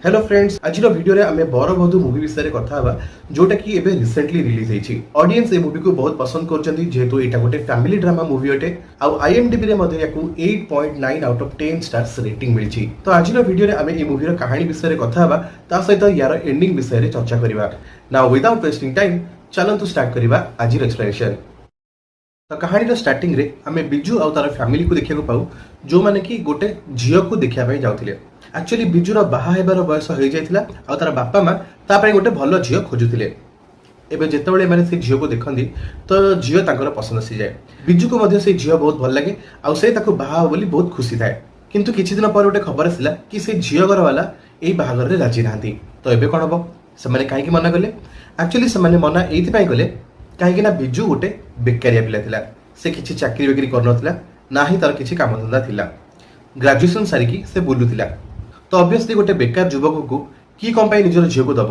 Hello friends, आज video रे आमे बरबधू मूवी विषय कथा हवा जोटा कि एबे रिसेंटली रिलीज हेछि। ऑडियंस ए मूवी को बहुत पसंद करचंदी जेहेतु एटा गोटे फैमिली ड्रामा मूवी अटे आ आईएमडीबी रे मध्ये याकू 8.9 आउट ऑफ 10 स्टार्स रेटिंग मिलछि। तो आज वीडियो रे आमे ए मूवी रो कहानी विषय कथा हवा ता सहित यार एंडिंग विषय रे चर्चा करबा। नाउ विदाउट वेस्टिंग टाइम चलन तो स्टार्ट करबा आज रो एक्सप्लेनेशन। तो कहानी रो स्टार्टिंग रे आमे बिजू आ तार फैमिली को देखिया को पाऊ जो माने कि गोटे झियो को देखिया पय जाउथिले। एक्चुअली बिजुर बाहा हेबार बयस हो जाइथिला आ तार बापा मां ता पय गोटे भलो झियो खोजुथिले। एबे जेतेबेले माने से झियो को देखंदी तो झियो तांकर पसंद आसी जाए। बिजू को मध्ये से झियो बहुत भल लागे आ से ताको बाहा बोली बहुत खुशी थाए। किंतु किछि दिन पर गोटे खबर आसिला कि से झियो घर वाला एई बाहागर रे राजी नांती। तो एबे कोन हबो से माने काहे कि मना करले। एक्चुअली से माने मना एथि पय करले काहे कि ना बिजू गोटे बेकारिया पिला थिला। से किछि चाकरी बेकरी करनथिला ना ही तार किछि काम धंदा थिला। ग्रेजुएशन सारिकी से बुलुथिला। तो ऑब्वियसली गोटे बेकार युवक को की कम पाई निजर झील को दब।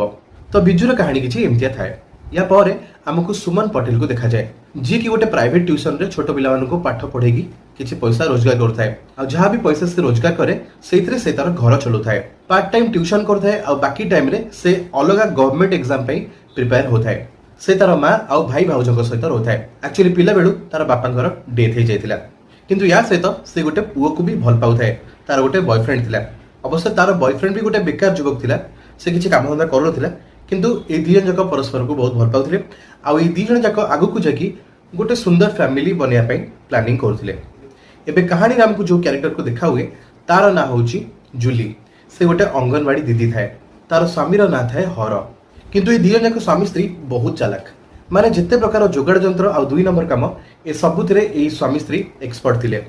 तो बिजुर कहानी किछि एमतिया थाए। या परे हमको सुमन पटेल को देखा जाए जी कि गोटे प्राइवेट ट्यूशन रे छोट पिला को पाठ पढ़ेगी किछि पैसा रोजगार करथाए आ जहां भी पैसा से रोजगार करे सेइथरे से तार घर चलुथाए। पार्ट टाइम ट्यूशन करथाए आ बाकी टाइम रे से अलगा गवर्नमेंट एग्जाम पे प्रिपेयर होथाए। से तार मां आ भाई भाउजक सहित रहथाए। एक्चुअली पिला बेलु तार बापांकर डेथ हे जायतिला किंतु या सहित से गोटे पुओ को भी भल पाउथाए। तार गोटे बॉयफ्रेंड थिला। अवश्य तार बॉयफ्रेंड भी गोटे बेकार युवक थिला। से किछि काम धंदा करनथिला किंतु ए दी जन जाक परस्पर को बहुत भल पाउथिले आ ए दी जन जाक आगु को जाकी गोटे सुंदर फैमिली बनिया पई प्लानिंग करथिले। एबे कहानी रे हमको जो कैरेक्टर को देखा हुए तार ना होची जूली। से गोटे अंगनवाड़ी दीदी थाए। तार स्वामी रो ना थाए हर। किंतु ए दी जन जाक स्वामी स्त्री बहुत चालाक। माने जिते प्रकार जोगाड़ जंत्र आ 2 नंबर काम ए सबुतिरे ए स्वामी स्त्री एक्सपर्ट थिले।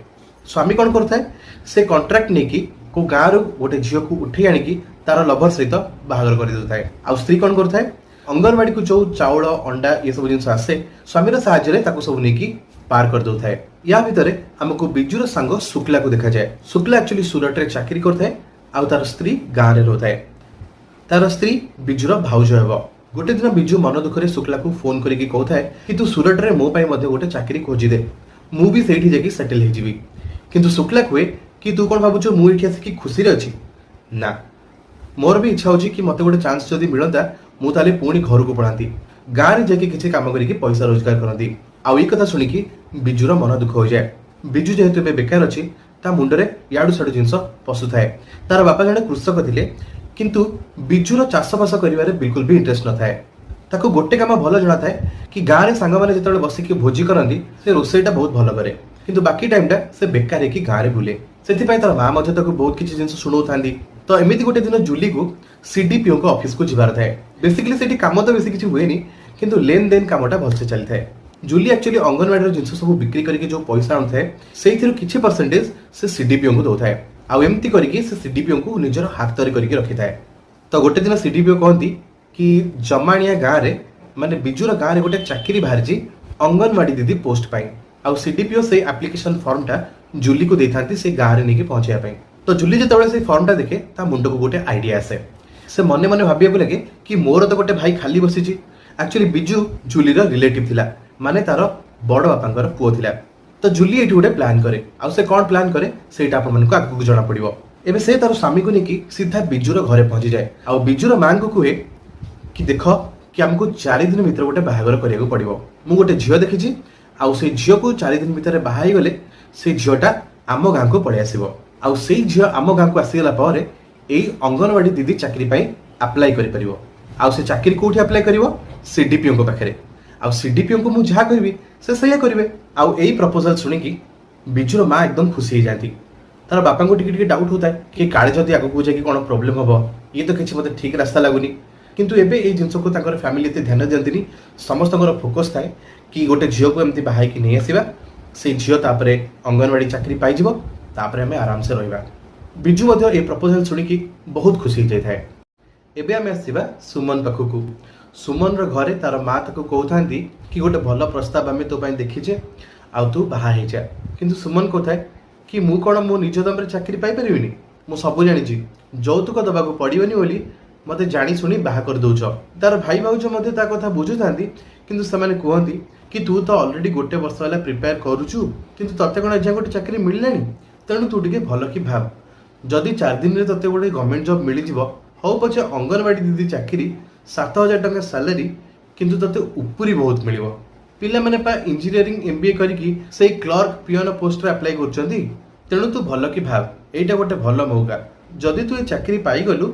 स्वामी कोन करथाय से कॉन्ट्रैक्ट नेकी को गाँव गोटे झील को उठे आणिकी तार लभर सहित बाहागर कर देउथाय। आ स्त्री कोन करथाय अंगनवाड़ी को जो चाउल अंडा ये सब जिनस आसे स्वामीर साहाय्य ताको सब नेकी पार कर देउथाय। या भितरे हमको बिजुर संग शुक्ला को देखा जाए। शुक्ला एक्चुअली सूरत रे चाकरी करथाय आ तार स्त्री गाँव रे रहथाय। तार स्त्री बिजुर भाउज हेबो। गोटे दिन बिजू मन दुखरे शुक्ला को फोन करिकी कहथाय कि तू सूरत रे मो पई मध्ये गोटे चाकरी खोजी दे मु भी सेठी जाकी सेटल हे जिवि। किंतु शुक्ला कहे कि तू कौन भावुच मु एठी आसिकी खुशी रे अछि ना मोर भी इच्छा होची कि मते गोटे चांस जदी मिलंता मु ताले पुणी घर को पळांती गाँ रे जाके किछि काम करिकी पैसा रोजगार करंती। आ ई कथा सुनिकी बिजुर मन दुख हो जाए। बिजू जेहेतु बे बेकार अछि ता मुंडरे याडू साडू जिंस पसु थाए। तार बापा जने कृषक थिले किंतु बिजुर चाषबास करिवारे बिल्कुल भी इंटरेस्ट न थाए। ताको गोटे काम भल जणा थाए कि गाँ रे सांग माने जेतबेले बसिकी भोजी करंती से रोसेईटा बहुत भल करे किंतु बाकी टाइमटा से बेकार है कि गाँ रे बुले। सेथिपाई तार मां मध्ये ताको बहुत किछि जिंस सुणाउथांदी। तो एमिति गोटे दिन जूली को सीडीपीओ को ऑफिस को जिबार थाए। बेसिकली सेठी काम तो बेसी किछि हुएनी किंतु लेन देन कामटा भलसे चली थाए। जूली एक्चुअली अंगनवाड़ी जिंस सब बिक्री करके जो पैसा आनुथाए सेइथिरु किछि परसेंटेज से सीडीपीओ को दउथाए। आ एमिति करके से सीडीपीओ को निजर हाथ तरी करके रखि थाए। तो गोटे दिन सीडीपीओ कहंती कि जमाणिया गाँ रे माने बिजुर गाँ रे गोटे चाकरी बाहरजी अंगनवाड़ी दीदी पोस्ट पाई। आ सीडीपीओ से एप्लिकेशन फॉर्मटा जूली को देथांती से गाँ रे नेकी पहुंचाया पाई। तो जूली जेतेबेले से फॉर्मटा देखे ता मुंड को गोटे आइडिया आसे। से मने मने भाबिया को लगे कि मोर तो गोटे भाई खाली बसिची। एक्चुअली बिजू जूली रो रिलेटिव थिला माने तार बड़ बापांकर पुओ थिला। तो जूली एठी गोटे प्लान करे आ से कोन प्लान करे सेटा आपन मन को आगु जणा पड़िबो। एबे से तार स्वामी को नेकी सीधा बिजूर घरे पहुंची जाए। आ बिजूर मां को कहे कि देखो कि हमको 4 दिन भीतर गोटे बाहागर करिया पड़िबो। मु गोटे झियो देखिछि आउ से झियो को 4 दिन भीतर बाहा गले से झियोटा आम गाँ को पड़े आसीबो। आउ से झियो आम गाँ को आसीगला पारे एई अंगनवाड़ी दीदी चाकरी पाई अप्लाई करि परिबो। आउ से चाकरी कोठी अप्लाई करिवो सीडीपीओ को पाखरे। आउ सीडीपीओ को मु जहा करबी से सही करिवे। आउ एई प्रपोजल सुनि कि बिजुर मां एकदम खुशी हो जाती। तार बापा को टिके डाउट होता है कि काले जदि आगु को जाकी कोन प्रॉब्लम हबो ये तो किछि मते ठीक रास्ता लागुनी। किंतु एबे ए जिंस को ताकर फैमिली एते ध्यान दियंतिनी। समस्तकर फोकस थाए कि गोटे झियो को एमती बाहाई कि नहीं आसीबा से झियो तापरे अंगनवाड़ी चाकरी पाई जिवो तापरे हमें आराम से रहिबा। बिजू मध्ये ए प्रपोजल सुनि कि बहुत खुशी हो जाय। एबे हमें आसीबा सुमन पाखु। सुमन रो घरे तार मां ताको कहथांती कि गोटे भलो प्रस्ताव हमें तो पई देखिजे आ तू बाहा हे जा। किंतु सुमन कहथाय कि मु कोन मो निज दम रे चाकरी पाई परिबिनी मु सब जानि छी जौतुक दबा को पड़िबनी बोली मते जानी सुनी बाहा कर दउछ। तार भाई भाउज मध्ये ता कथा बुझुथांती किंतु समाने कहंती कि तू तो ऑलरेडी गोटे वर्ष वाला प्रिपेयर करूछु किंतु तते कोन एजा गोटे चाकरी मिललानी तेणु तू टिके भलो कि भाब जदि 4 दिन रे तते गोटे गवर्नमेंट जॉब मिली जिवो हौ पछे अंगनवाड़ी दीदी चाकरी 7,000 टंका सैलरी किंतु तते उपरी बहुत मिलिवो। पिला माने पा इंजीनियरिंग एमबीए करिकी से क्लर्क पियन पोस्ट रे अप्लाई करछंती। तेणु तू भल कि भाव एटा गोटे भल मौका। जदि तू ए चाकरी पाई गलु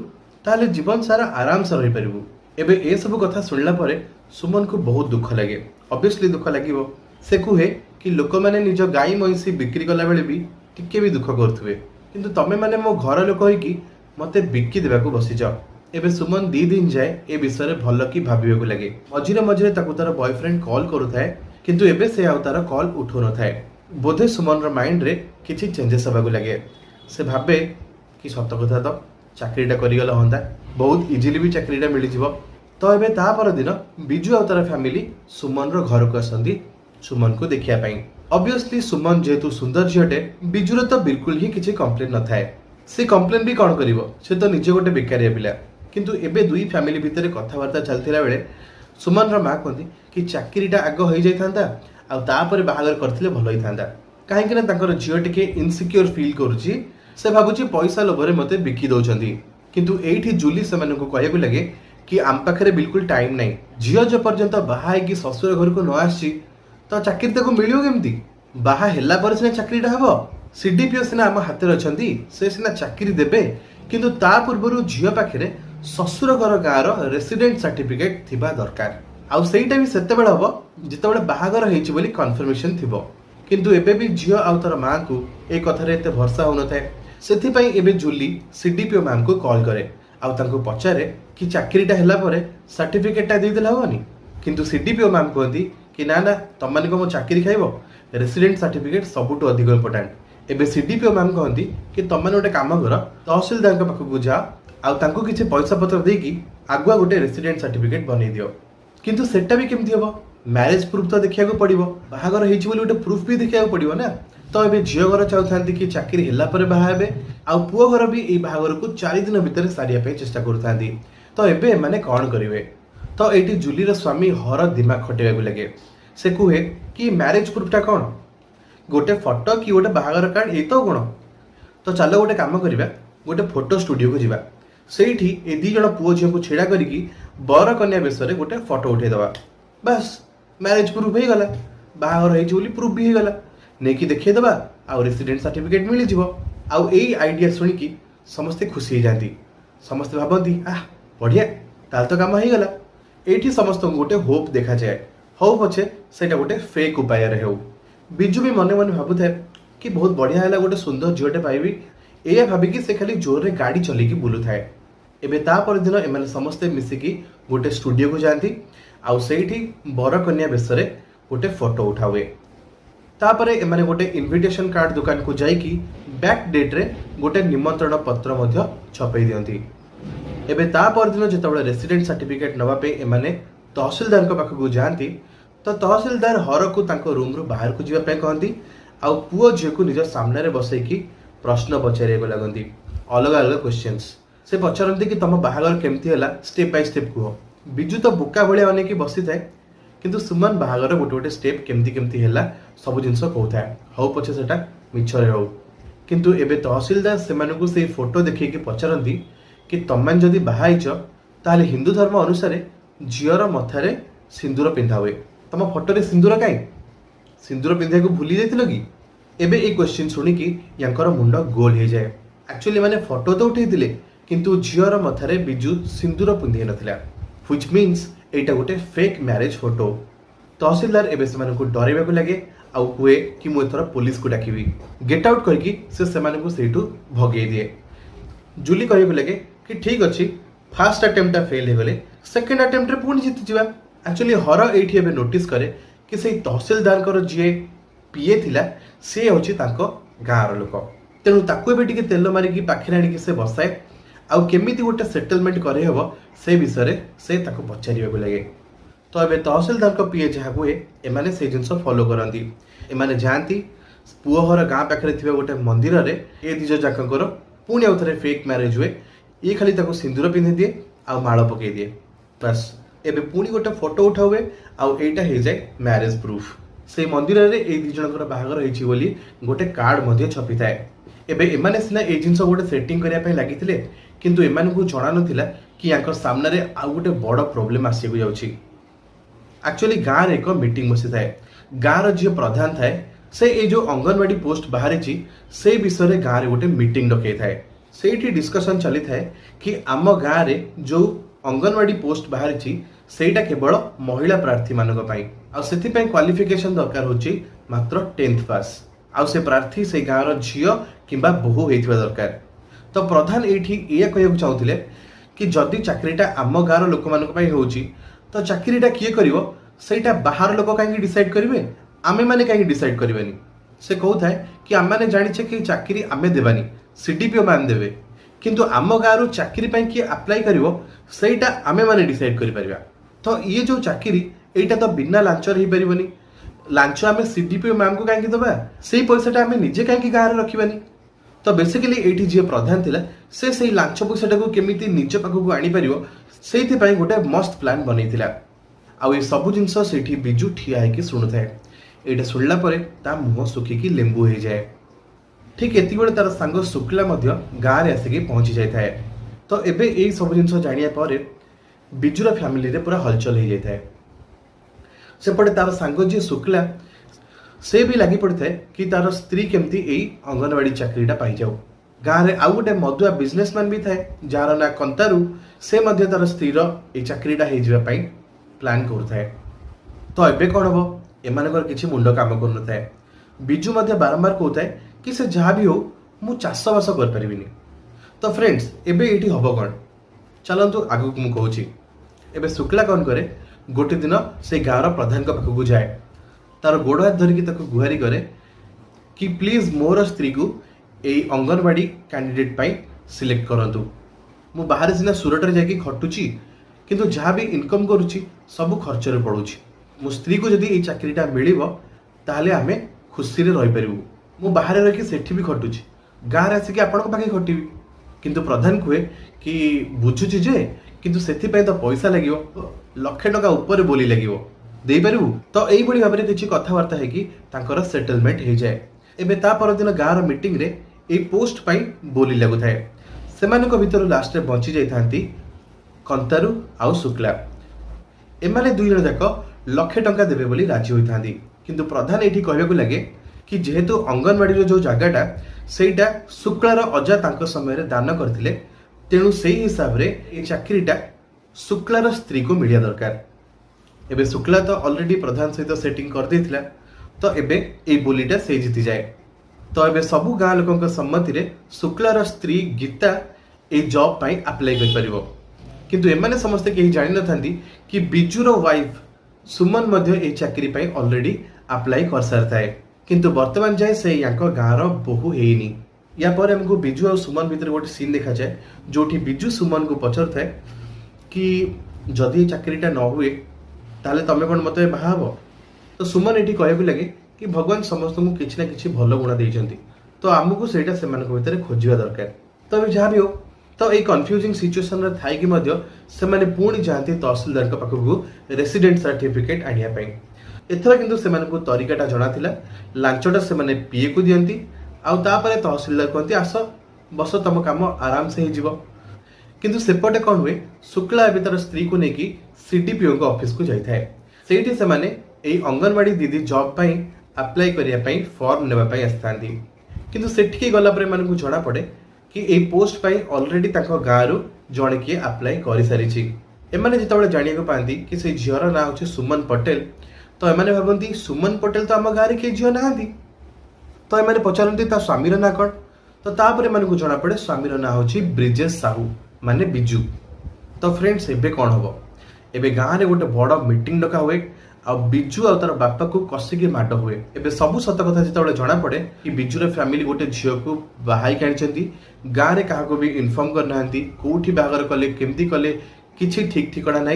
ताले जीवन सारा आराम से रही परिबु। एबे ए सब कथा सुनला परे सुमन को बहुत दुख लगे। ऑब्वियसली दुख लागिवो। से कुहे कि लोक माने निज गाई महिषी बिक्री कला बेले भी टिके भी दुख करथुवे, किंतु तमे माने मो घर लोक होइकी मते बिक्की देबाकू बसी जाओ। एबे सुमन 2 दिन जाए ए विषय भल कि भाबिବାକୁ लगे। मझिरे मझिरे ताकू तार बॉयफ्रेंड कॉल करुथाए, किंतु एबे से आउ तार कॉल उठो न थाए। बोधे सुमन रो माइंड रे किछि चेंजेस होबाकू लगे। से भाबे कि सत कथा तो चाकरीटा करिगला होंदा, बहुत इजिली भी चाकरीटा मिली जिवो। तो एबे ता पर दिन बिजू आउ तार फैमिली सुमन रो घर को आसंदी सुमन को देखिया पाई। ऑब्वियसली सुमन जेतु सुंदर झियोटे बिजुर तो बिल्कुल ही किछि कंप्लेन न थाए। से कंप्लेन भी कौन करिवो, से तो निजे गोटे बेकारिया पिला। किंतु एबे दुई फैमिली भितर कथबार्ता चलथिला बेले सुमन रो मां कहती कि चाकरीटा आग हो जाई थांदा आ तापर बाहागर करथिले भलो ही थांदा। काहे कि ना तांकर झियो टिके इनसिक्योर फील करूची। से भाबुची पैसा लोभरे मते बिकी दउचंदी। किंतु एठी जूली सेमान को कहयकु लगे कि आम पाखरे बिल्कुल टाइम नाही। झियो जे पर्यंत बाहा है कि ससुर घर को न आसी तो चाकरी ताको मिलियो केमती? बाहा हेला पर सिना चाकरीटा हबो। सीडीपीओ सिना आम हाथ में अछंती, से सिना चाकरी देबे, किंतु ता पूर्वरु झियो पाखरे ससुर घर गाँवर रेसिडेंट सर्टिफिकेट थिबा दरकार। आउ सेईटा भी सेते बेले हबो जेतेबेले बाहागर हेछि बोली कन्फर्मेशन थिबो। किंतु एबे भी झियो आउ तार मां को ए कथारे एते भरसा होन थाए। सेथि पई एबे जूली सीडीपीओ मैम को कॉल करे आउ तांको पचारे कि चाकरीटा हेला परे सर्टिफिकेटटा दे देला होनी। किंतु सीडीपीओ मैम कहती कि ना ना तम माने को मो चाकरी खाइबो, रेसिडेंट सर्टिफिकेट सबुठु अधिक इंपोर्टेंट। एबे सीडीपीओ मैम कहती कि तम माने गोटे काम कर, तहसीलदार के पाखକୁ जा आउ तांको किछि पैसा पत्र देकी आगुआ गोटे रेसिडेंट सर्टिफिकेट बनै दियो। किंतु सेटा भी केमथि हबो? मैरिज प्रूफ तो देखिया को पड़िबो, बाहागर हेछि बोली गोटे प्रूफ भी देखिया को पड़िबो ना। तो एबे झियो घर चाहथांती कि चाकरी हेला परे बाहा हेबे आउ पुओ घर भी ए बाहागर को 4 दिन भितर सारिया पे चेष्टा करथांती। तो एबे माने कोन करिवे? तो एटी जूली रो स्वामी हर दिमाग खटेबाकू लगे। से कुहे कि मैरिज प्रूफटा कोन? गोटे फोटो कि गोटे बाहागर कार्ड ए तो कोन? तो चलो गोटे काम करिबा, गोटे फोटो स्टूडियो को जिबा। सेठी ए दी जण पुओ झियो को छेड़ा करिकी बर कन्या बेसरे गोटे फोटो उठे दवा। बस मैरिज प्रूफ हे गला, बाहागर हेछि बोली प्रूफ भी हे गला। नेकी देखिए दबा आउ रेसिडेंट सर्टिफिकेट मिली जिवो। आउ एई आइडिया सुनिकी समस्ते खुशी हो जाती। समस्ते भाबती आह बढ़िया ताल तो काम हो गला। एठी समस्त गोटे होप देखा जाए, हौ पछे सेटा गोटे फेक उपाय रे हो। बिजू भी मने मने भाबुଥାଏ कि बहुत बढ़िया हैला गोटे सुंदर झियोटे पाइबी, एया भाबिकी से खाली जोर रे गाड़ी चलेकी बुलुଥାଏ। एबे ता पर दिन एमाने समस्ते मिसिकी गोटे स्टूडियो को जाती आउ सेठी बर कन्या बेसरे गोटे फोटो उठा हुए। तापरे एमाने गोटे इनविटेशन कार्ड दुकान को जाइकी बैक डेट रे गोटे निमंत्रण पत्र मध्य छपई दियंती। एबे ता पर दिन जेतेबेले रेसिडेंट सर्टिफिकेट नवा पे एमाने तहसीलदार को पाखକୁ जाती तो तहसीलदार हर को तांको रूम रो बाहर को जीवा पे कहंती आउ पुओ झियो को निज सामने रे बसैकी प्रश्न पचारिया को लागंती। अलग अलग क्वेश्चंस से पचारंती कि तम बाहागर केमती हला स्टेप बाय स्टेप कुहो। बिजू तो बुका भलिया अनेकी बसी थाए, किंतु सुमन बाहागर गोटे गोटे स्टेप केमती केमती हला सब जिंस कहउଥାଏ। हौ पछे सेटा मिछरे हो। किंतु एबे तहसीलदार सेमानकु से फोटो देखिए कि पचारंती कि तमन जदि बाहाइच ताले हिंदू धर्म अनुसार झियर मथारे सिंदूर पिंधा हुए। तम फोटो रे सिंदूर काई? सिंदूर पिंधा को भूली जाइथिलो कि? एबे ए क्वेश्चन सुनी कि यांकर मुंड गोल हे जाए। एक्चुअली माने फोटो तो उठेइथिले किंतु झियर मथारे बिजू सिंदूर पिंधि नथिला, व्हिच मीन्स एटा गोटे फेक मैरिज फोटो। तहसीलदार एबे सेमानकु डराइबाकू लगे आउ हुए कि मु एथरा पुलिस को डाकिबी। गेट आउट करके से सेमानकु सेठू भगेई दिए। जूली कहबे लगे कि ठीक अछि, फर्स्ट अटेम्प्ट फेल हे गले, सेकंड अटेम्प्ट रे पुणी जीति जिबा। एक्चुअली हर एठी एबे नोटिस करे कि सेही तहसीलदार कर जे पीए थिला से होछि तांको गाँर लोक। तेणु ताकू एबे टिके तेल मारिकी पाखरे आनिकी से बसाए आउ केमिति गोटे सेटलमेंट करे हबो से विषय से ताको पचारिबाकू लगे। तो एबे तहसीलदार को पीए जहाँ हुए एमाने से जिनस फॉलो करती। एमाने जाती पुओ घर गाँ पाखे थिबा गोटे मंदिर रे ए दिज जाकर पुणी आउ थे फेक मैरिज हुए। ये खाली ताको सिंदूर पिंधि दिए आउ माड़ पकई दिए। बस एबे पुणी गोटे फोटो उठा हुए आउ एटा हो जाए मैरिज प्रूफ। से मंदिर रे ए दी जनकर बाहागर होइछि बोली गोटे कार्ड मध्य छपी थाए। एबे एमाने सिना ए जिनस गोटे सेटिंग करिया पय लागिथिले, किंतु एमानकु जणा नथिला कि यांकर सामने रे आ गोटे बड़ प्रॉब्लम आसी जाउछि। एक्चुअली गाँव रे एक मीटिंग बसी थाए। गाँव जी प्रधान थाए से ये जो अंगनवाड़ी पोस्ट बाहरी से विषय में गाँव में गोटे मीटिंग डकई थाए। से डिस्कशन चली थाए कि आम गाँव में जो अंगनवाड़ी पोस्ट बाहरी सेटा केवल महिला प्रार्थी मानक से क्वालिफिकेशन दरकार होची मात्र 10th पास। आउ से प्रार्थी से गाँव झील कि बोहू होता दरकार। तो प्रधान ये कहूँ चाहूले कि जदि चाकरीटा आम गाँव लोक मानी होची तो चाकरीटा किए करिवो सेटा बाहर लोक कहीं डिसाइड करेंगे आमे माने कहीं डिसाइड करबेनी। से कहूए कि आम मैंने जानिछे कि चाकरी आमे देबानी सीडीपीओ मैम देवे किंतु आम गाँव चाकरी किए अप्लाई करिवो सेटा आमे माने डिसाइड करि परिबा। तो ये जो चाकरी एटा तो बिना लांचर ही परिबनी। लांच आमे सीडीपीओ मैम को कहीं दबा से पैसाटा आमे निजे कहीं गाँव रखिबानी। तो बेसिकली एठी जे प्रधान थिला से लांच पैसाटा को केमिति निज पाखक आनी परिवो सेइथि पई गोटे मस्त प्लान बनैथिला। आउ ये सब जिनस सेठी बिजू ठिया है कि शुणुए एटा शुणला परे ता मुह सुखिकी लेंबू हो जाए। ठीक एति बेले तार सांग शुक्ला गाँव में आसिक पहुंची जाए। तो एबे यही सब जिनस जानिया पर बिजुर फैमिली रे पूरा हलचल हो जाए। सेपटे तार सांग जी शुक्ला से भी लगी पड़ता है कि तार स्त्री केमती यही अंगनवाड़ी चाकरीटा पाई जाऊ। गाँव में आउ गोटे मदुआ बिजनेसमैन भी थाए जार ना कंतारू से मध्य तार स्त्री ये चाकरीटा हो प्लान करुए। तो एबे कौन हम एमानकर किछि मुंड काम कर न। बिजू मध्य बारंबार कहता है कि से जहाँ भी हो मु चाष बास कर परिबिनी। तो फ्रेंड्स एबे एठी हबो कोन चलंतु आगु मु कहूची। एबे शुक्ला कौन करे गोटे दिन से गाँव प्रधान पाखक जाए तार गोड़ हाथ धरिकी ताको गुहारी करे कि प्लीज मोर स्त्री को यही अंगनवाड़ी कैंडिडेट पाई सिलेक्ट करंतु। मु बाहर सिना सुरट रे जाकी खटुची किंतु जहाँ भी इनकम करुची सब खर्च रे पड़ुची। मो स्त्री को जदि ये चाकरीटा मिलिबो ताहले आमे खुशी रे रही परिबु। मु बाहर रही सेठी भी खटुची गाँव आसिक आपण पाखे खटिबी किंतु प्रधान कहे कि बुझुची जे किंतु सेथिपई तो पैसा लागिवो लाख टका ऊपर बोली लागिवो देई परिबु। तो एई बडी भाबरे किछि कथावार्ता है कि तांकर सेटलमेंट हो जाए। एबे ता पर दिन गाँव मीटिंग रे ए पोस्ट पाई बोली लागु थाए। सेमानक भितर लास्ट रे बंची जाई थांती कंतारू आउ शुक्ला। एमाने दुई जण जाक लाख टंका देबे बोली राजी होई थांती किंतु प्रधान एठी कहबेकु लागे कि जेहेतु अंगनवाड़ी जो जगहटा सेटा शुक्लार अजा तांको समय रे दान करथिले तेणु सेही हिसाब रे ए चाकरीटा शुक्लार स्त्री को मिलिया दरकार। एबे शुक्ला तो ऑलरेडी प्रधान सहित सेटिंग कर देथिला तो एबे ए बोलीटा से जीति जाए। तो एबे सबु गाँ लोकंक सम्मति रे शुक्लार स्त्री गीता ए जॉब पाई अप्लाई कर परिबो किंतु एमाने समस्ते केही जानि नथांती कि बिजुर वाइफ सुमन मध्य ए चाकरी पाई ऑलरेडी अप्लाई कर सारथाए किंतु वर्तमान जाए से यांको गाँव बोहू हेनी। या पर हमको बिजू और सुमन भीतर गोटे सीन देखा जाए जोठी बिजू सुमन को पचर थाए कि जदि चाकरीटा न हुए ताले तमे कौन मत बाहब। तो सुमन ये कहू लगे कि भगवान समस्त को किसी ना कि भल गुण देते तो आमको सेटा से भीतर खोजा दरकार। तो अभी जहाँ भी हो तो ये कन्फ्यूजिंग सिचुएसन थाई पुणी जाती तहसिलदार पाखक रेसिडेंट सर्टिफिकेट आनियापाई। एथर किंतु से तरीकाटा जनाथिला लांचटा से पीए को दियंती आउ तापरे तहसिलदार कहती आस बस तुम काम आराम से हो। किंतु सेपटे कौन हुए शुक्ला एवं तार स्त्री को लेकिन सीडीपीओ ऑफिस को जाए से अंगनवाड़ी दीदी जॉब पाई अप्लाई करने फॉर्म नेबाई आसती किंतु सेठिकी गला पर एमानकु जना पड़े कि ए पोस्ट पाई ऑलरेडी गाँव जड़े किए अप्लाई कर सारी। एमाने जिते जानिया पाती कि से झीर ना हूँ सुमन पटेल तो एमाने भावती सुमन पटेल तो आम गाँव में किए झील ना तो एमाने पचारती ता स्वामीर ना कौन तो तापर एमानकु जना पड़े स्वामीर ना हूँ ब्रिजेश साहू माने बिजू। तो फ्रेंड्स एबे कौन हम एबे गाँव में गोटे बड़ मीटिंग डका हुए आ बिजू आ तार बापा को कसिकी माड हुए। एबे सबू सत कथा जिते जना पड़े कि बिजुर फैमिली गोटे झील को बाहाई आनी गाँव में क्या भी इनफर्म करना कौटी बाहर कले केमती कले किसी ठीक ठिकना ना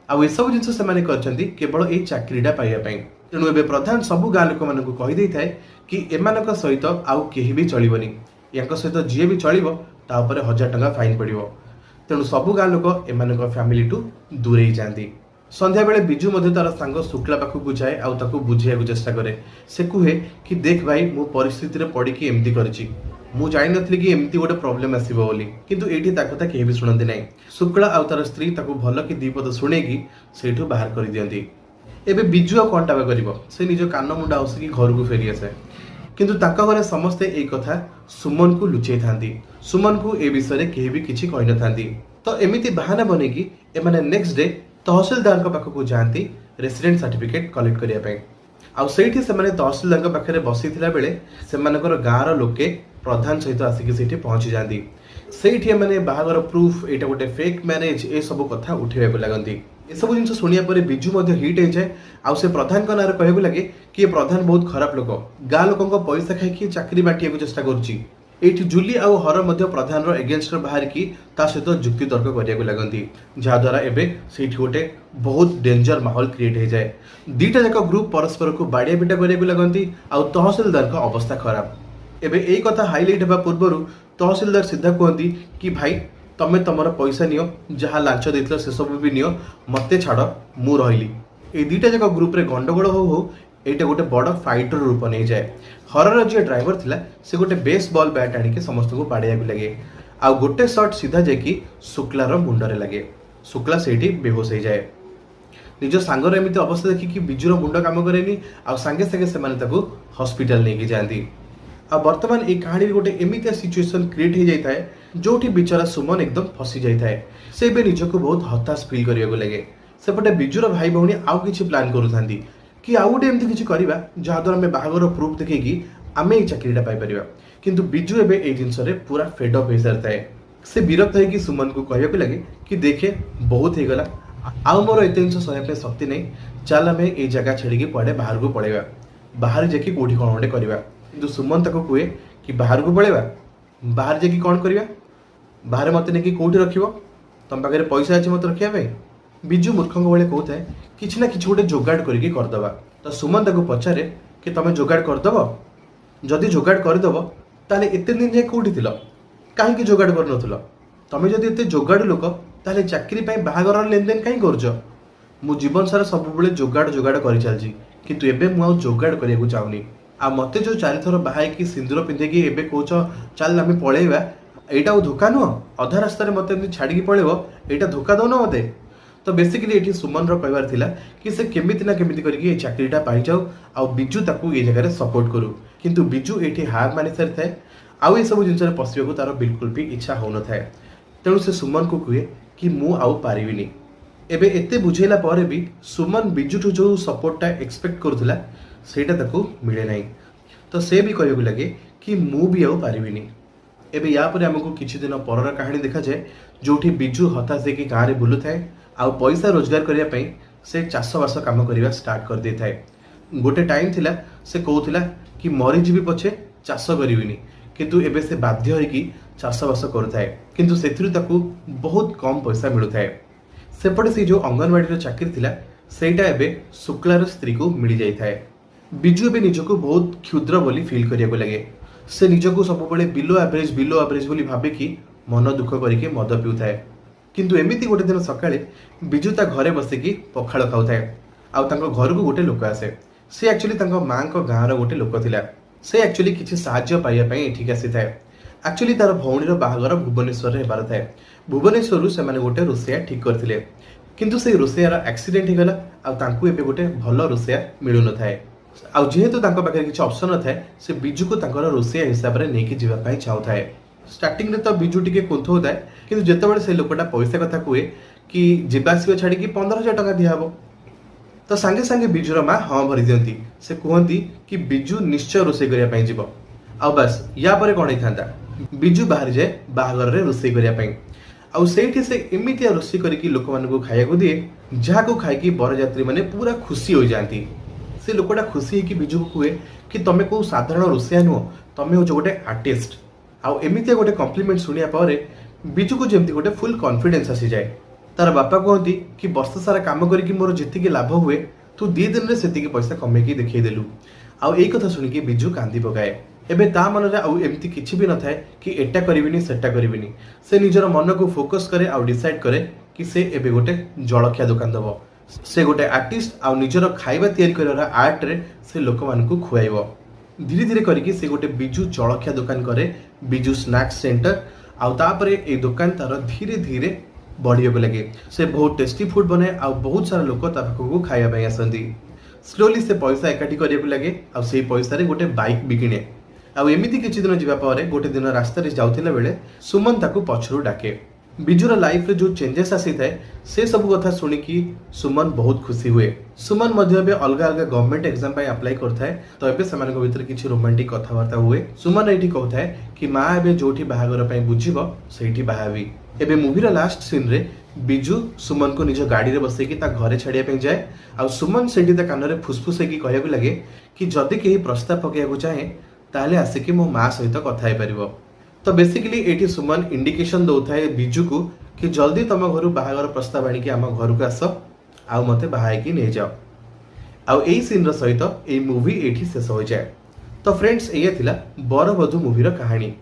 आउ सब जिन से केवल ये चाकरीटा पाइबापी। तेणु एबे प्रधान सबू गाँ लोक मानक कहीदे थाए कि एमानक सहित आउ केही भी चलबनी या सहित जी भी चलो तापर 1000 टंका फाइन पड़ो। तेणु सबू गाँ लोक एमानक फैमिली टू दूरे जाती। संध्या बेले बिजू मध्य तार सांग शुक्ला पाखक जाए आउ ताकू बुझाइବାକୁ चेष्टा करे। से कहे कि देख भाई मो परिस्थिति रे पड़ी कि एमती करछि ମୁଁ ଜାଣିନଥିଲି କି ଏମିତି ଗୋଟେ ପ୍ରୋବ୍ଲେମ ଆସିବ ବୋଲି, କିନ୍ତୁ ଏଇଠି ତା କଥା କେହି ବି ଶୁଣନ୍ତି ନାହିଁ। ଶୁକ୍ଳା ଆଉ ତାର ସ୍ତ୍ରୀ ତାକୁ ଭଲ କି ଦି ପଦ ଶୁଣେଇକି ସେଇଠୁ ବାହାର କରିଦିଅନ୍ତି। ଏବେ ବିଜୁ ଆଉ କଣଟା କରିବ, ସେ ନିଜ କାନ ମୁଣ୍ଡ ଆଉସିକି ଘରକୁ ଫେରି ଆସେ। କିନ୍ତୁ ତାଙ୍କ ଘରେ ସମସ୍ତେ ଏଇ କଥା ସୁମନକୁ ଲୁଚେଇଥାନ୍ତି। ସୁମନକୁ ଏ ବିଷୟରେ କେହି ବି କିଛି କହିନଥାନ୍ତି। ତ ଏମିତି ବାହାନା ବନେଇକି ଏମାନେ ନେକ୍ସଟ ଡେ ତହସିଲଦାରଙ୍କ ପାଖକୁ ଯାଆନ୍ତି ରେସିଡେଣ୍ଟ ସାର୍ଟିଫିକେଟ କଲେକ୍ଟ କରିବା ପାଇଁ। ଆଉ ସେଇଠି ସେମାନେ ତହସିଲଦାରଙ୍କ ପାଖରେ ବସିଥିଲା ବେଳେ ସେମାନଙ୍କର ଗାଁର ଲୋକେ ପ୍ରଧାନ ସହିତ ଆସିକି ସେଇଠି ପହଞ୍ଚି ଯାଆନ୍ତି। ସେଇଠି ଏମାନେ ବାହାଘର ପ୍ରୁଫ, ଏଇଟା ଗୋଟେ ଫେକ୍ ମ୍ୟାରେଜ, ଏସବୁ କଥା ଉଠେଇବାକୁ ଲାଗନ୍ତି। ଏସବୁ ଜିନିଷ ଶୁଣିବା ପରେ ବିଜୁ ମଧ୍ୟ ହିଟ୍ ହେଇଯାଏ। ଆଉ ସେ ପ୍ରଧାନଙ୍କ ନାଁରେ କହିବାକୁ ଲାଗେ କି ଏ ପ୍ରଧାନ ବହୁତ ଖରାପ ଲୋକ, ଗାଁ ଲୋକଙ୍କ ପଇସା ଖାଇକି ଚାକିରି ବାଣ୍ଟିବାକୁ ଚେଷ୍ଟା କରୁଛି। ଏଇଠି ଜୁଲି ଆଉ ହର ମଧ୍ୟ ପ୍ରଧାନର ଏଗେନଷ୍ଟରେ ବାହାରିକି ତା ସହିତ ଯୁକ୍ତି ତର୍କ କରିବାକୁ ଲାଗନ୍ତି, ଯାହାଦ୍ୱାରା ଏବେ ସେଇଠି ଗୋଟେ ବହୁତ ଡେଞ୍ଜର ମାହୋଲ କ୍ରିଏଟ ହେଇଯାଏ। ଦିଟା ଯାକ ଗ୍ରୁପ ପରସ୍ପରକୁ ବାଡ଼ିଆ ପିଟା କରିବାକୁ ଲାଗନ୍ତି ଆଉ ତହସିଲଦାରଙ୍କ ଅବସ୍ଥା ଖରାପ। ଏବେ ଏଇ କଥା ହାଇଲାଇଟ୍ ହେବା ପୂର୍ବରୁ ତହସିଲଦାର ସିଧା କୁହନ୍ତି କି ଭାଇ ତମେ ତମର ପଇସା ନିଅ, ଯାହା ଲାଞ୍ଚ ଦେଇଥିଲ ସେସବୁ ବି ନିଅ, ମତେ ଛାଡ଼, ମୁଁ ରହିଲି। ଏଇ ଦିଟା ଯାକ ଗ୍ରୁପରେ ଗଣ୍ଡଗୋଳ ହଉ ହଉ ଏଇଟା ଗୋଟେ ବଡ଼ ଫାଇଟର ରୂପ ନେଇଯାଏ। ହରର ଯିଏ ଡ୍ରାଇଭର ଥିଲା ସେ ଗୋଟେ ବେସ୍ ବଲ୍ ବ୍ୟାଟ୍ ଆଣିକି ସମସ୍ତଙ୍କୁ ବାଡ଼େଇବାକୁ ଲାଗେ। ଆଉ ଗୋଟେ ସଟ୍ ସିଧା ଯାଇକି ଶୁକ୍ଲାର ମୁଣ୍ଡରେ ଲାଗେ। ଶୁକ୍ଲା ସେଇଠି ବେହୋସ ହେଇଯାଏ। ନିଜ ସାଙ୍ଗର ଏମିତି ଅବସ୍ଥା ଦେଖିକି ବିଜୁର ମୁଣ୍ଡ କାମ କରେନି ଆଉ ସାଙ୍ଗେ ସାଙ୍ଗେ ସେମାନେ ତାକୁ ହସ୍ପିଟାଲ ନେଇକି ଯାଆନ୍ତି। ଆଉ ବର୍ତ୍ତମାନ ଏଇ କାହାଣୀରେ ଗୋଟେ ଏମିତିଆ ସିଚୁଏସନ କ୍ରିଏଟ ହେଇଯାଇଥାଏ ଯୋଉଠି ବିଚରା ସୁମନ ଏକଦମ ଫସି ଯାଇଥାଏ। ସେ ଏବେ ନିଜକୁ ବହୁତ ହତାଶ ଫିଲ୍ କରିବାକୁ ଲାଗେ। ସେପଟେ ବିଜୁର ଭାଇ ଭଉଣୀ ଆଉ କିଛି ପ୍ଲାନ୍ କରୁଥାନ୍ତି କି ଆଉ ଗୋଟେ ଏମିତି କିଛି କରିବା ଯାହାଦ୍ୱାରା ଆମେ ବାହାଘର ପ୍ରୁଫ୍ ଦେଖେଇକି ଆମେ ଏଇ ଚାକିରିଟା ପାଇପାରିବା। କିନ୍ତୁ ବିଜୁ ଏବେ ଏଇ ଜିନିଷରେ ପୁରା ଫେଡ୍ ଅପ୍ ହେଇସାରିଥାଏ। ସେ ବିରକ୍ତ ହେଇକି ସୁମନକୁ କହିବାକୁ ଲାଗେ କି ଦେଖେ ବହୁତ ହେଇଗଲା, ଆଉ ମୋର ଏତେ ଜିନିଷ ସହିବା ପାଇଁ ଶକ୍ତି ନାହିଁ, ଚାଲ ଆମେ ଏଇ ଜାଗା ଛାଡ଼ିକି କୁଆଡ଼େ ବାହାରକୁ ପଳେଇବା, ବାହାରେ ଯାଇକି କୋଉଠି କ'ଣ ଗୋଟେ କରିବା। କିନ୍ତୁ ସୁମନ ତାକୁ କୁହେ କି ବାହାରକୁ ପଳେଇବା, ବାହାରେ ଯାଇକି କ'ଣ କରିବା, ବାହାରେ ମୋତେ ନେଇକି କୋଉଠି ରଖିବ, ତମ ପାଖରେ ପଇସା ଅଛି ମୋତେ ରଖିବା ପାଇଁ? ବିଜୁ ମୂର୍ଖଙ୍କ ଭଳି କହୁଥାଏ କିଛି ନା କିଛି ଗୋଟେ ଯୋଗାଡ଼ କରିକି କରିଦେବା। ତ ସୁମନ ତାକୁ ପଚାରେ କି ତମେ ଯୋଗାଡ଼ କରିଦେବ? ଯଦି ଯୋଗାଡ଼ କରିଦେବ ତାହେଲେ ଏତେ ଦିନ ଯାଏ କୋଉଠି ଥିଲ, କାହିଁକି ଯୋଗାଡ଼ କରୁନଥିଲ? ତମେ ଯଦି ଏତେ ଯୋଗାଡ଼ ଲୋକ ତାହେଲେ ଚାକିରି ପାଇଁ ବାହାଘରର ଲେନଦେନ କାହିଁ କରୁଛ? ମୁଁ ଜୀବନ ସାରା ସବୁବେଳେ ଯୋଗାଡ଼ କରିଚାଲିଛି, କିନ୍ତୁ ଏବେ ମୁଁ ଆଉ ଯୋଗାଡ଼ କରିବାକୁ ଚାହୁଁନି। ଆଉ ମୋତେ ଯେଉଁ 4 ଥର ବାହା ହେଇକି ସିନ୍ଦୁର ପିନ୍ଧେଇକି ଏବେ କହୁଛ ଚାଲ ଆମେ ପଳେଇବା, ଏଇଟା ଆଉ ଧୋକା ନୁହଁ? ଅଧା ରାସ୍ତାରେ ମୋତେ ଏମିତି ଛାଡ଼ିକି ପଳେଇବ, ଏଇଟା ଧୋକା ଦଉନ ମୋତେ? ତ ବେସିକାଲି ଏଠି ସୁମନର କହିବାର ଥିଲା କି ସେ କେମିତି ନା କେମିତି କରିକି ଏ ଚାକିରିଟା ପାଇଯାଉ ଆଉ ବିଜୁ ତାକୁ ଏ ଜାଗାରେ ସପୋର୍ଟ କରୁ। କିନ୍ତୁ ବିଜୁ ଏଠି ହାର ମାନି ସାରିଥାଏ ଆଉ ଏସବୁ ଜିନିଷରେ ପଶିବାକୁ ତାର ବିଲକୁଲ ବି ଇଚ୍ଛା ହେଉନଥାଏ। ତେଣୁ ସେ ସୁମନକୁ କୁହେ କି ମୁଁ ଆଉ ପାରିବିନି। ଏବେ ଏତେ ବୁଝେଇଲା ପରେ ବି ସୁମନ ବିଜୁଠୁ ଯେଉଁ ସପୋର୍ଟଟା ଏକ୍ସପେକ୍ଟ କରୁଥିଲା ସେଇଟା ତାକୁ ମିଳେ ନାହିଁ। ତ ସେ ବି କହିବାକୁ ଲାଗେ କି ମୁଁ ବି ଆଉ ପାରିବିନି। ଏବେ ୟା ପରେ ଆମକୁ କିଛି ଦିନ ପରର କାହାଣୀ ଦେଖାଯାଏ ଯୋଉଠି ବିଜୁ ହତାଶ ହେଇକି ଗାଁରେ ବୁଲୁଥାଏ ଆଉ ପଇସା ରୋଜଗାର କରିବା ପାଇଁ ସେ ଚାଷବାସ କାମ କରିବା ଷ୍ଟାର୍ଟ କରିଦେଇଥାଏ। ଗୋଟେ ଟାଇମ୍ ଥିଲା ସେ କହୁଥିଲା କି ମରିଯିବି ପଛେ ଚାଷ କରିବିନି, କିନ୍ତୁ ଏବେ ସେ ବାଧ୍ୟ ହେଇକି ଚାଷବାସ କରୁଥାଏ, କିନ୍ତୁ ସେଥିରୁ ତାକୁ ବହୁତ କମ୍ ପଇସା ମିଳୁଥାଏ। ସେପଟେ ସେ ଯେଉଁ ଅଙ୍ଗନବାଡ଼ିର ଚାକିରି ଥିଲା ସେଇଟା ଏବେ ଶୁକ୍ଲାର ସ୍ତ୍ରୀକୁ ମିଳିଯାଇଥାଏ। ବିଜୁ ଏବେ ନିଜକୁ ବହୁତ କ୍ଷୁଦ୍ର ବୋଲି ଫିଲ୍ କରିବାକୁ ଲାଗେ। ସେ ନିଜକୁ ସବୁବେଳେ ବିଲୋ ଆଭରେଜ ବୋଲି ଭାବିକି ମନ ଦୁଃଖ କରିକି ମଦ ପିଉଥାଏ। କିନ୍ତୁ ଏମିତି ଗୋଟେ ଦିନ ସକାଳେ ବିଜୁ ତା ଘରେ ବସିକି ପଖାଳ ଖାଉଥାଏ ଆଉ ତାଙ୍କ ଘରକୁ ଗୋଟେ ଲୋକ ଆସେ। ସେ ଆକ୍ଚୁଆଲି ତାଙ୍କ ମାଙ୍କ ଗାଁର ଗୋଟେ ଲୋକ ଥିଲା। ସେ ଆକ୍ଚୁଆଲି କିଛି ସାହାଯ୍ୟ ପାଇବା ପାଇଁ ଏଠିକି ଆସିଥାଏ। ଆକ୍ଚୁଆଲି ତାର ଭଉଣୀର ବାହାଘର ଭୁବନେଶ୍ୱରରେ ହେବାର ଥାଏ। ଭୁବନେଶ୍ୱରରୁ ସେମାନେ ଗୋଟେ ରୋଷେଇଆ ଠିକ୍ କରିଥିଲେ, କିନ୍ତୁ ସେଇ ରୋଷେଇଆର ଆକ୍ସିଡେଣ୍ଟ ହେଇଗଲା ଆଉ ତାଙ୍କୁ ଏବେ ଗୋଟେ ଭଲ ରୋଷେଇଆ ମିଳୁନଥାଏ। ଆଉ ଯେହେତୁ ତାଙ୍କ ପାଖରେ କିଛି ଅପସନ୍ ନଥାଏ ସେ ବିଜୁକୁ ତାଙ୍କର ରୋଷେଇଆ ହିସାବରେ ନେଇକି ଯିବା ପାଇଁ ଚାହୁଁଥାଏ। ଷ୍ଟାର୍ଟିଂରେ ତ ବିଜୁ ଟିକେ କୁନ୍ଥଉଥାଏ, କିନ୍ତୁ ଯେତେବେଳେ ସେ ଲୋକଟା ପଇସା କଥା କୁହେ କି ଯିବା ଆସିବା ଛାଡ଼ିକି 15,000 ଟଙ୍କା ଦିଆହେବ, ତ ସାଙ୍ଗେ ସାଙ୍ଗେ ବିଜୁର ମା ହଁ ଭରି ଦିଅନ୍ତି। ସେ କୁହନ୍ତି କି ବିଜୁ ନିଶ୍ଚୟ ରୋଷେଇ କରିବା ପାଇଁ ଯିବ। ଆଉ ବାସ୍ ୟା ପରେ କ'ଣ ହେଇଥାନ୍ତା, ବିଜୁ ବାହାରିଯାଏ ବାହାଘରରେ ରୋଷେଇ କରିବା ପାଇଁ। ଆଉ ସେଇଠି ସେ ଏମିତିଆ ରୋଷେଇ କରିକି ଲୋକମାନଙ୍କୁ ଖାଇବାକୁ ଦିଏ ଯାହାକୁ ଖାଇକି ବରଯାତ୍ରୀ ମାନେ ପୁରା ଖୁସି ହୋଇଯାଆନ୍ତି। ସେ ଲୋକଟା ଖୁସି ହେଇକି ବିଜୁକୁ କୁହେ କି ତମେ କୋଉ ସାଧାରଣ ରୋଷେଇଆ ନୁହଁ, ତମେ ହଉଛ ଗୋଟେ ଆର୍ଟିଷ୍ଟ। ଆଉ ଏମିତିଆ ଗୋଟେ କମ୍ପ୍ଲିମେଣ୍ଟ ଶୁଣିବା ପରେ ବିଜୁକୁ ଯେମିତି ଗୋଟେ ଫୁଲ୍ କନଫିଡେନ୍ସ ଆସିଯାଏ। ତାର ବାପା କୁହନ୍ତି କି ବର୍ଷ ସାରା କାମ କରିକି ମୋର ଯେତିକି ଲାଭ ହୁଏ ତୁ 2 ଦିନରେ ସେତିକି ପଇସା କମେଇକି ଦେଖେଇଦେଲୁ। ଆଉ ଏଇ କଥା ଶୁଣିକି ବିଜୁ କାନ୍ଦି ପକାଏ। ଏବେ ତା ମନରେ ଆଉ ଏମିତି କିଛି ବି ନଥାଏ କି ଏଟା କରିବିନି ସେଟା କରିବିନି। ସେ ନିଜର ମନକୁ ଫୋକସ୍ କରେ ଆଉ ଡିସାଇଡ୍ କରେ କି ସେ ଏବେ ଗୋଟେ ଜଳଖିଆ ଦୋକାନ ଦେବ। ସେ ଗୋଟେ ଆର୍ଟିଷ୍ଟ ଆଉ ନିଜର ଖାଇବା ତିଆରି କରିବାର ଆର୍ଟରେ ସେ ଲୋକମାନଙ୍କୁ ଖୁଆଇବ। धीरे धीरे करके से गोटे बिजु जलखिया दुकान करे, बिजु स्नैक्स सेंटर आउ तापरे ए दुकान तार धीरे धीरे बढ़िया को लगे। से बहुत टेस्टी फूड बने आ बहुत सारा लोक ता पाखକୁ खाଇବା ପାଇଁ ଆସନ୍ତି। स्लोली से पैसा एकाठी କରିବାକୁ लगे आ से पैसा रे गोटे बाइक भी किणे। आ एमिति किछि दिन जिबा पारे गोटे दिन रास्ता रे जाउथिला बेले सुमन ताकू पछरू डाके। बिजुर लाइफ रे जो चेंजेस आसी थाए से सब कथा सुनी कि सुमन बहुत खुशी हुए। सुमन मध्य बे अलग अलग गवर्नमेंट एग्जाम पे अप्लाई करथाए तो एबे समान को भीतर किछि रोमांटिक कथावार्ता हुए। सुमन एठी कहथाए कि मां एबे जोठी बाहागर पई बुझिबो सेठी बाहावी। एबे मूवी रा लास्ट सीन रे बिजु सुमन को निज गाड़ी रे बसै कि ता घरे छाड़िया पे जाए आ सुमन सेठी ता कान रे फुसफुस की कहया को लगे कि जदी केही प्रस्ताव पकेया को चाहे ताले आसे कि मो मां सहित कथा हे परिबो। तो बेसिकली एठी सुमन इंडिकेशन दउथाए बिजु को कि जल्दी तम घरु बाहागर प्रस्ताव आनी कि आम घर को आस आ मते बाहाई कि नै जाओ। आ एई सीन रो सहित एई मूवी एठी शेष हो जाए। तो फ्रेंड्स एया थिला बरबधू मूवी रो कहानी।